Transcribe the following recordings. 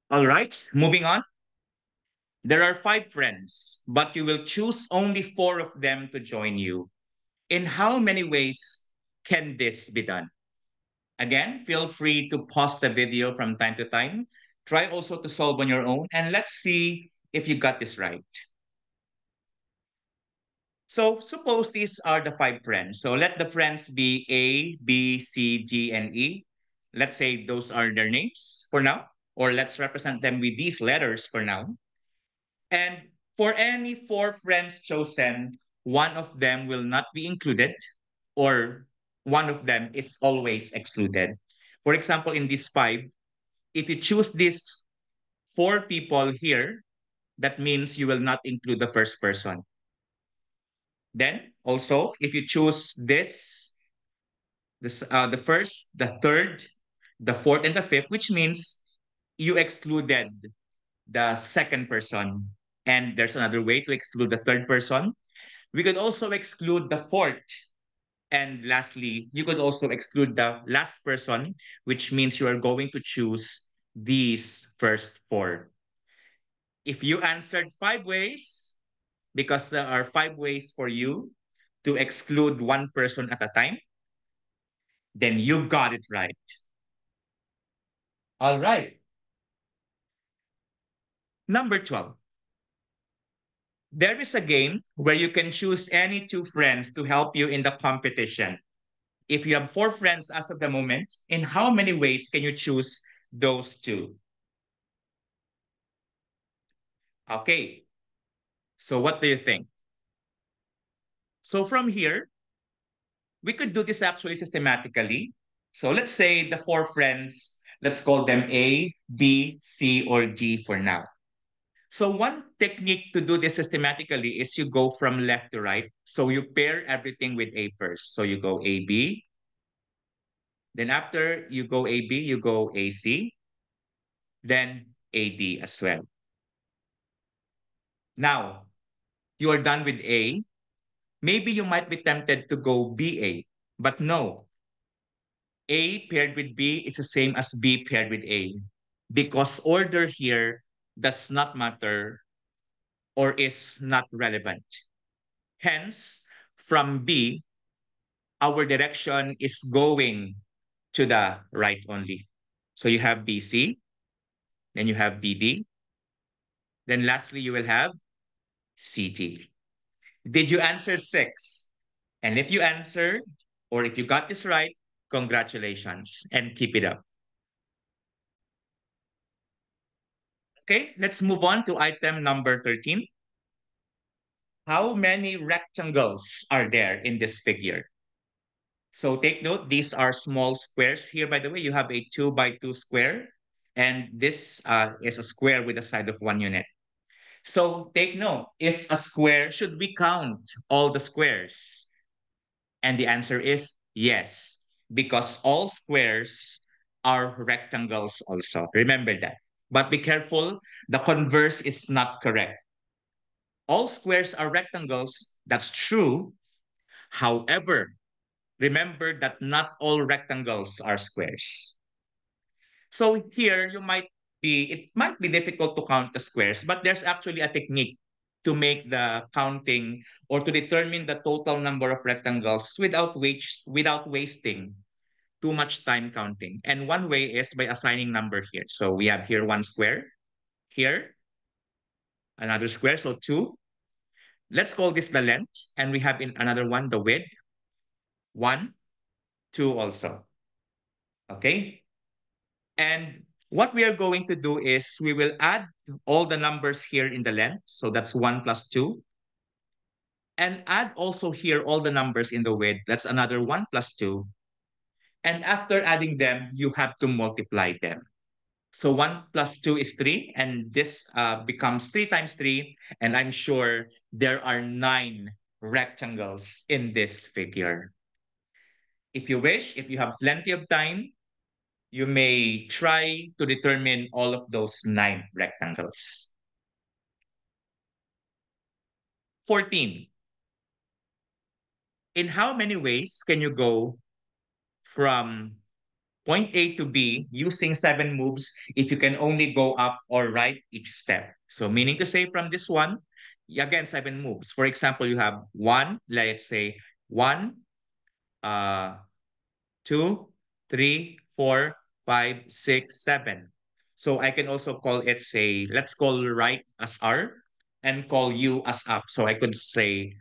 All right, moving on. There are five friends, but you will choose only four of them to join you. In how many ways can this be done? Again, feel free to pause the video from time to time. Try also to solve on your own, and let's see if you got this right. So suppose these are the five friends. So let the friends be A, B, C, D, and E. Let's say those are their names for now, or let's represent them with these letters for now. And for any four friends chosen, one of them will not be included, or one of them is always excluded. For example, in these five, if you choose these four people here, that means you will not include the first person. Then also, if you choose the first, the third, the fourth, and the fifth, which means you excluded the second person. And there's another way to exclude the third person. We could also exclude the fourth. And lastly, you could also exclude the last person, which means you are going to choose these first four. If you answered five ways, because there are five ways for you to exclude one person at a time, then you got it right. All right. Number 12. There is a game where you can choose any two friends to help you in the competition. If you have four friends as of the moment, in how many ways can you choose those two? Okay, so what do you think? So from here, we could do this actually systematically. So let's say the four friends, let's call them A, B, C, or D for now. So one technique to do this systematically is you go from left to right. So you pair everything with A first. So you go A, B. Then after you go A, B, you go A, C. Then A, D as well. Now, you are done with A. Maybe you might be tempted to go B, A. But no, A paired with B is the same as B paired with A because order here does not matter or is not relevant. Hence, from B, our direction is going to the right only. So you have BC, then you have BD, then lastly you will have CT. Did you answer six? And if you answered, or if you got this right, congratulations and keep it up. Okay, let's move on to item number 13. How many rectangles are there in this figure? So take note, these are small squares here. By the way, you have a 2 by 2 square, and this is a square with a side of 1 unit. So take note, is a square, should we count all the squares? And the answer is yes, because all squares are rectangles also. Remember that. But be careful, the converse is not correct. All squares are rectangles. That's true. However, remember that not all rectangles are squares. So here it might be difficult to count the squares, but there's actually a technique to make the counting or to determine the total number of rectangles without wasting too much time counting. And one way is by assigning number here. So we have here one square, here another square, so two. Let's call this the length, and we have in another one the width, one, two also. Okay. And what we are going to do is we will add all the numbers here in the length. So that's 1 plus 2. And add also here all the numbers in the width. That's another 1 plus 2. And after adding them, you have to multiply them. So 1 plus 2 is 3. And this becomes 3 times 3. And I'm sure there are 9 rectangles in this figure. If you wish, if you have plenty of time, you may try to determine all of those 9 rectangles. 14. In how many ways can you go from point A to B using 7 moves if you can only go up or right each step. So meaning to say from this one, again, 7 moves. For example, you have one, let's say one, uh, two, three, four, five, six, seven. So I can also call it, say, let's call right as R and call U as up. So I could say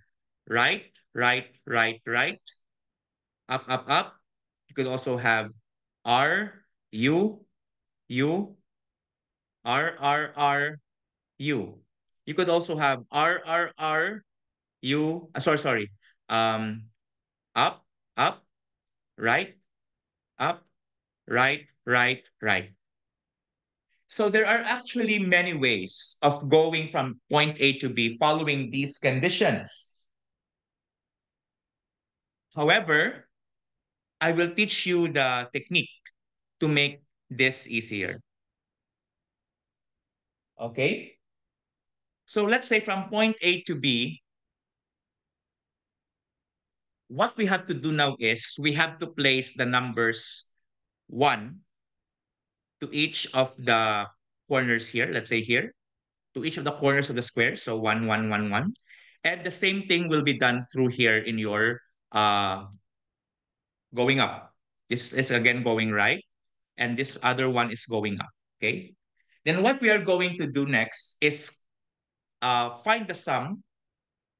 right, right, right, right, up, up, up. You could also have R, U, U, R, R, R, U. You could also have R, R, R, U, sorry, um, up, up, right, up, right, right, right. So there are actually many ways of going from point A to B following these conditions. However, I will teach you the technique to make this easier. Okay? So let's say from point A to B, what we have to do now is we have to place the numbers 1 to each of the corners here. Let's say here, to each of the corners of the square. So 1, 1, 1, 1. And the same thing will be done through here in your going up. This is again going right, and this other one is going up. Okay. Then what we are going to do next is find the sum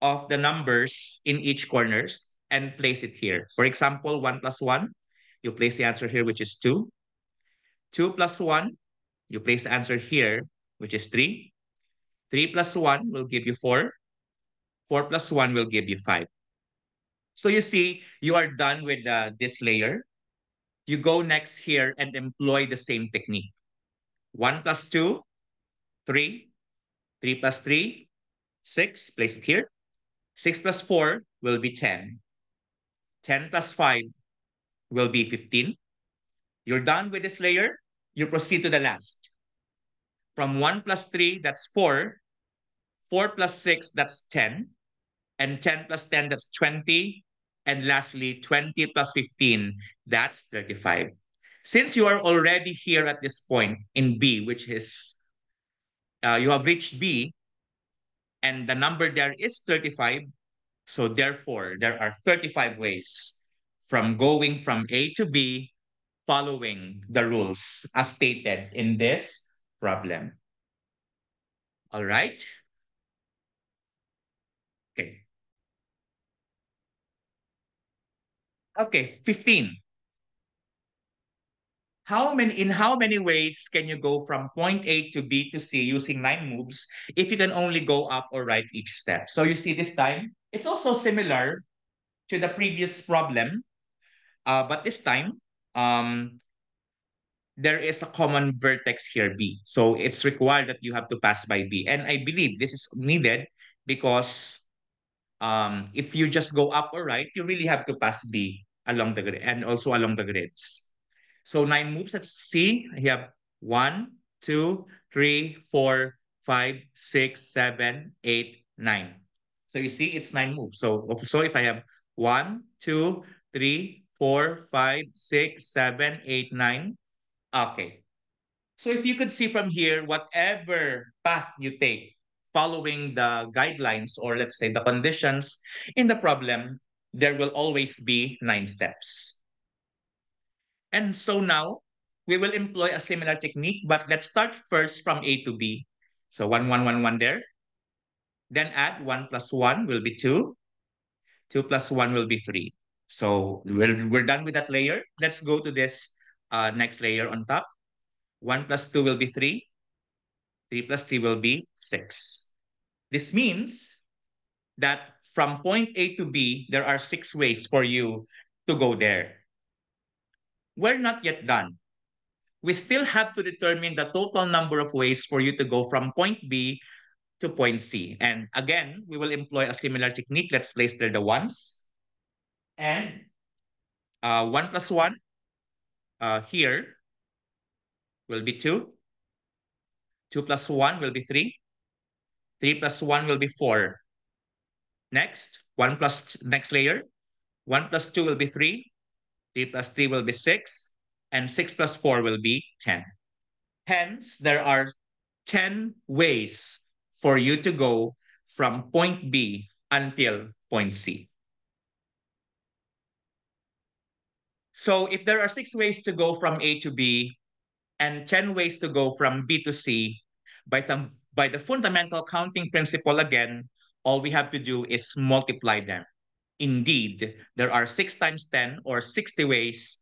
of the numbers in each corners and place it here. For example, 1 plus 1, you place the answer here, which is 2. 2 plus 1, you place the answer here, which is 3. 3 plus 1 will give you 4. 4 plus 1 will give you 5. So you see, you are done with this layer. You go next here and employ the same technique. 1 plus 2, 3. 3 plus 3, 6. Place it here. 6 plus 4 will be 10. 10 plus 5 will be 15. You're done with this layer. You proceed to the last. From 1 plus 3, that's 4. 4 plus 6, that's 10. And 10 plus 10, that's 20. And lastly, 20 plus 15, that's 35. Since you are already here at this point in B, which is you have reached B, and the number there is 35, so therefore, there are 35 ways from going from A to B following the rules as stated in this problem. All right? Okay. Okay, 15. In how many ways can you go from point A to B to C using 9 moves if you can only go up or right each step? So you see this time, it's also similar to the previous problem, but this time, there is a common vertex here, B. So it's required that you have to pass by B. And I believe this is needed because if you just go up or right, you really have to pass B along the grid and also along the grids. So 9 moves, let's see. I have 1, 2, 3, 4, 5, 6, 7, 8, 9. So you see, it's 9 moves. So if I have 1, 2, 3, 4, 5, 6, 7, 8, 9. Okay. So if you could see from here, whatever path you take following the guidelines or let's say the conditions in the problem, there will always be 9 steps. And so now we will employ a similar technique, but let's start first from A to B. So 1, 1, 1, 1 there. Then add 1 plus 1 will be 2. 2 plus 1 will be 3. So we're done with that layer. Let's go to this next layer on top. 1 plus 2 will be 3. 3 plus 3 will be 6. This means that from point A to B, there are 6 ways for you to go there. We're not yet done. We still have to determine the total number of ways for you to go from point B to point C. And again, we will employ a similar technique. Let's place there the ones. And 1 plus 1 here will be 2. 2 plus 1 will be 3. 3 plus 1 will be 4. Next, 1 plus next layer. 1 plus 2 will be 3. 3 plus 3 will be 6. and 6 plus 4 will be 10. Hence, there are 10 ways for you to go from point B until point C. So if there are 6 ways to go from A to B and 10 ways to go from B to C, by the fundamental counting principle again, all we have to do is multiply them. Indeed, there are 6 times 10 or 60 ways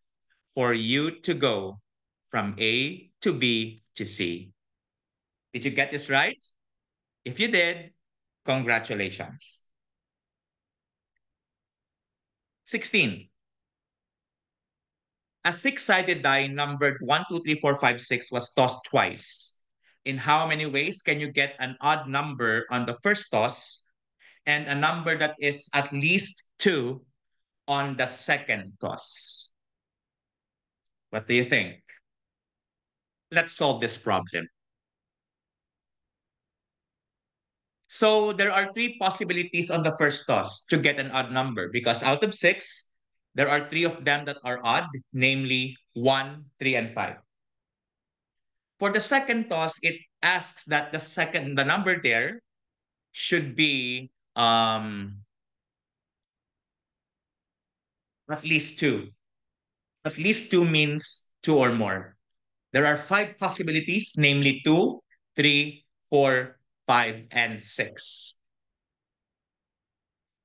for you to go from A to B to C. Did you get this right? If you did, congratulations. 16. A six-sided die numbered 1, 2, 3, 4, 5, 6 was tossed twice. In how many ways can you get an odd number on the first toss and a number that is at least 2 on the second toss? What do you think? Let's solve this problem. So there are 3 possibilities on the first toss to get an odd number because out of 6, there are 3 of them that are odd, namely 1, 3, and 5. For the second toss, it asks that the number there should be at least 2. At least 2 means 2 or more. There are 5 possibilities, namely 2, 3, 4, 5, and 6.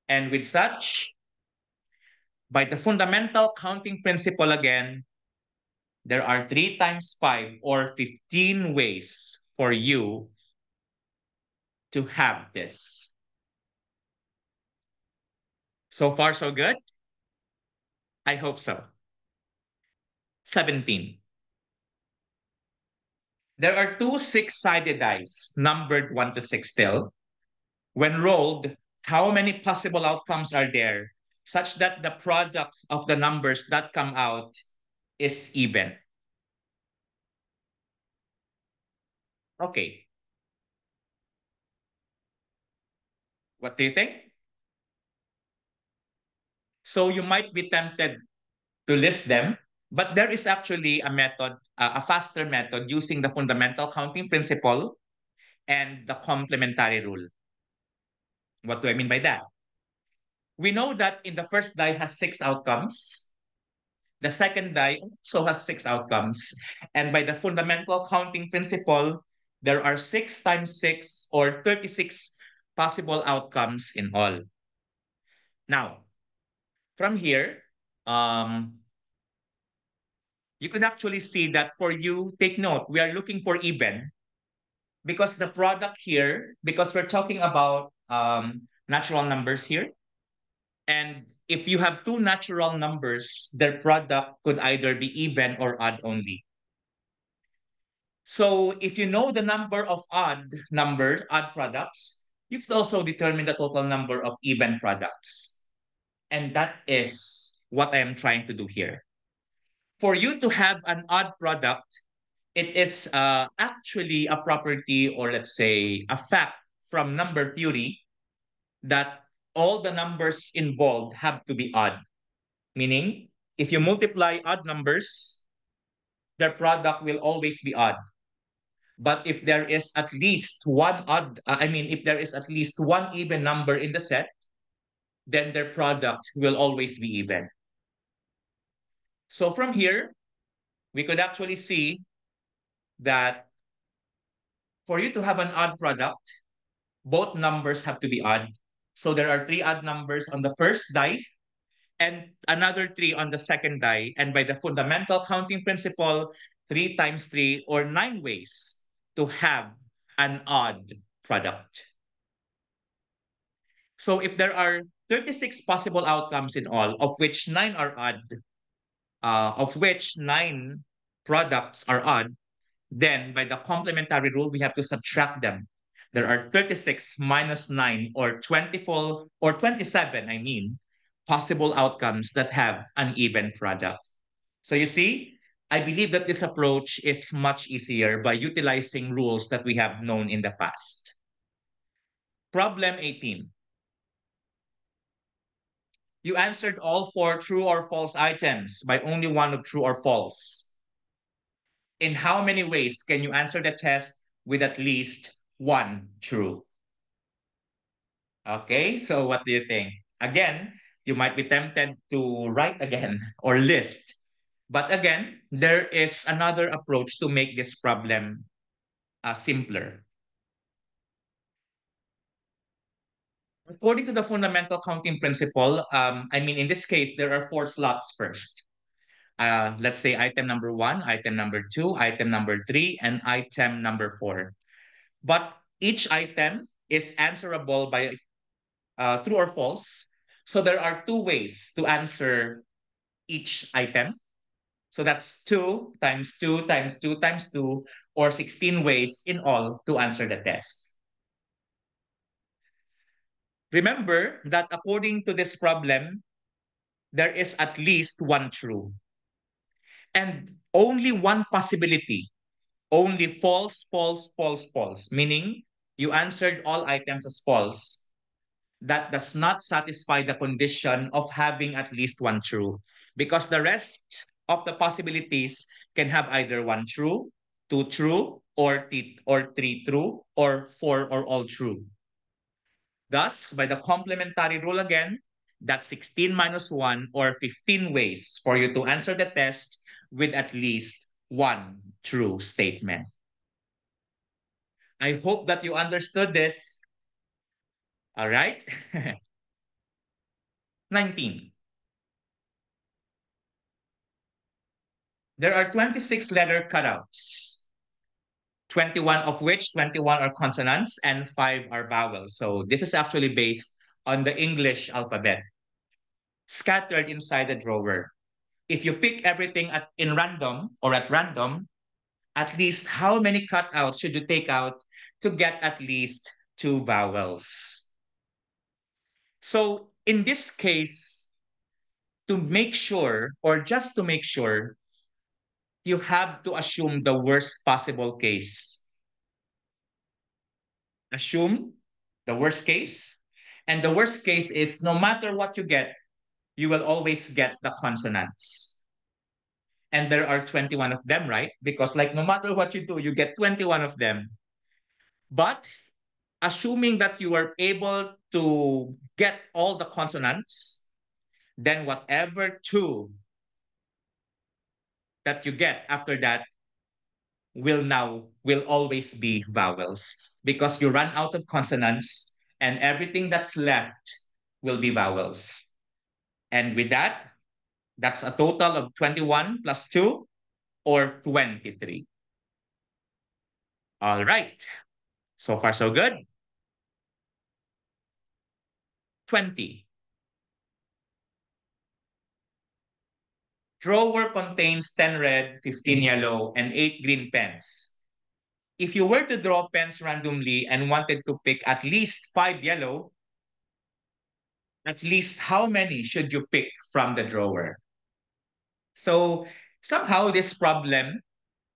And with such, by the fundamental counting principle again, there are 3 times 5 or 15 ways for you to have this. So far, so good? I hope so. 17. There are 2 six-sided dice, numbered 1 to 6 still. When rolled, how many possible outcomes are there such that the product of the numbers that come out is even? Okay. What do you think? So you might be tempted to list them, but there is actually a method, a faster method using the fundamental counting principle and the complementary rule. What do I mean by that? We know that in the first die has 6 outcomes. The second die also has 6 outcomes. And by the fundamental counting principle, there are 6 times 6 or 36 possible outcomes in all. Now, from here, you can actually see that for you, take note, we are looking for even because the product here, because we're talking about natural numbers here. And if you have 2 natural numbers, their product could either be even or odd only. So if you know the number of odd products, you can also determine the total number of even products. And that is what I am trying to do here. For you to have an odd product, it is actually a property or let's say a fact from number theory that all the numbers involved have to be odd. Meaning, if you multiply odd numbers, their product will always be odd. But if there is at least one if there is at least one even number in the set, then their product will always be even. So from here, we could actually see that for you to have an odd product, both numbers have to be odd. So there are 3 odd numbers on the first die and another 3 on the second die. And by the fundamental counting principle, 3 times 3 or 9 ways to have an odd product. So if there are 36 possible outcomes in all, of which 9 are odd, of which 9 products are odd, then by the complementary rule, we have to subtract them. There are 36 minus 9 or 24 or 27, possible outcomes that have an even product. So you see, I believe that this approach is much easier by utilizing rules that we have known in the past. Problem 18. You answered all 4 true or false items by only one of true or false. In how many ways can you answer the test with at least one true? Okay, so what do you think? Again, you might be tempted to write again or list. But again, there is another approach to make this problem simpler. According to the fundamental counting principle, in this case, there are four slots first. Let's say item number one, item number two, item number three, and item number four. But each item is answerable by true or false. So there are two ways to answer each item. So that's 2 times 2 times 2 times 2, or 16 ways in all to answer the test. Remember that according to this problem, there is at least one true and only one possibility, only false, false, false, false, meaning you answered all items as false. That does not satisfy the condition of having at least one true, because the rest of the possibilities can have either one true, two true, or three true, or four or all true. Thus, by the complementary rule again, that's 16 minus 1 or 15 ways for you to answer the test with at least one true statement. I hope that you understood this. All right? 19. There are 26 letter cutouts, 21 of which 21 are consonants and 5 are vowels. So this is actually based on the English alphabet scattered inside the drawer. If you pick everything in random or at random, at least how many cutouts should you take out to get at least 2 vowels? So in this case, to make sure, or just to make sure, you have to assume the worst possible case. Assume the worst case. And the worst case is no matter what you get, you will always get the consonants. And there are 21 of them, right? Because like no matter what you do, you get 21 of them. But assuming that you are able to get all the consonants, then whatever two that you get after that will always be vowels, because you run out of consonants and everything that's left will be vowels. And with that, that's a total of 21 plus 2 or 23. All right. So far, so good. 20. Drawer contains 10 red, 15 yellow, and 8 green pens. If you were to draw pens randomly and wanted to pick at least 5 yellow, at least how many should you pick from the drawer? So somehow this problem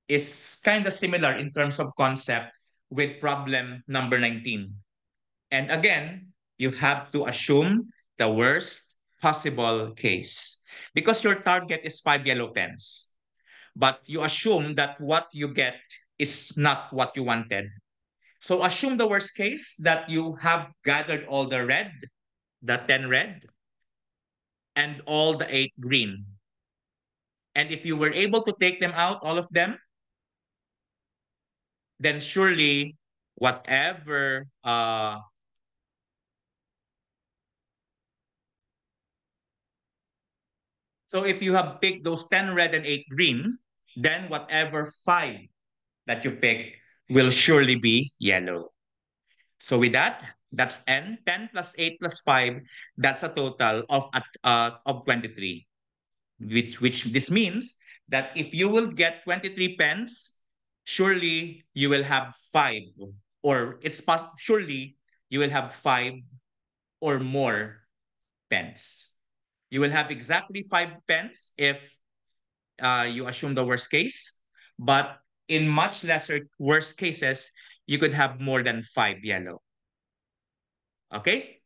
is kind of similar in terms of concept with problem number 19. And again, you have to assume the worst possible case because your target is 5 yellow pens. But you assume that what you get is not what you wanted. So assume the worst case that you have gathered all the red, the 10 red, and all the 8 green. And if you were able to take them out, all of them, then surely whatever so if you have picked those 10 red and 8 green, then whatever 5 that you pick will surely be yellow. So with that, that's 10. 10 plus 8 plus 5, that's a total of 23. Which this means that if you will get 23 pens, surely you will have 5, or surely you will have 5 or more pens. You will have exactly 5 pens if you assume the worst case, but in much lesser worst cases, you could have more than 5 yellow. Okay?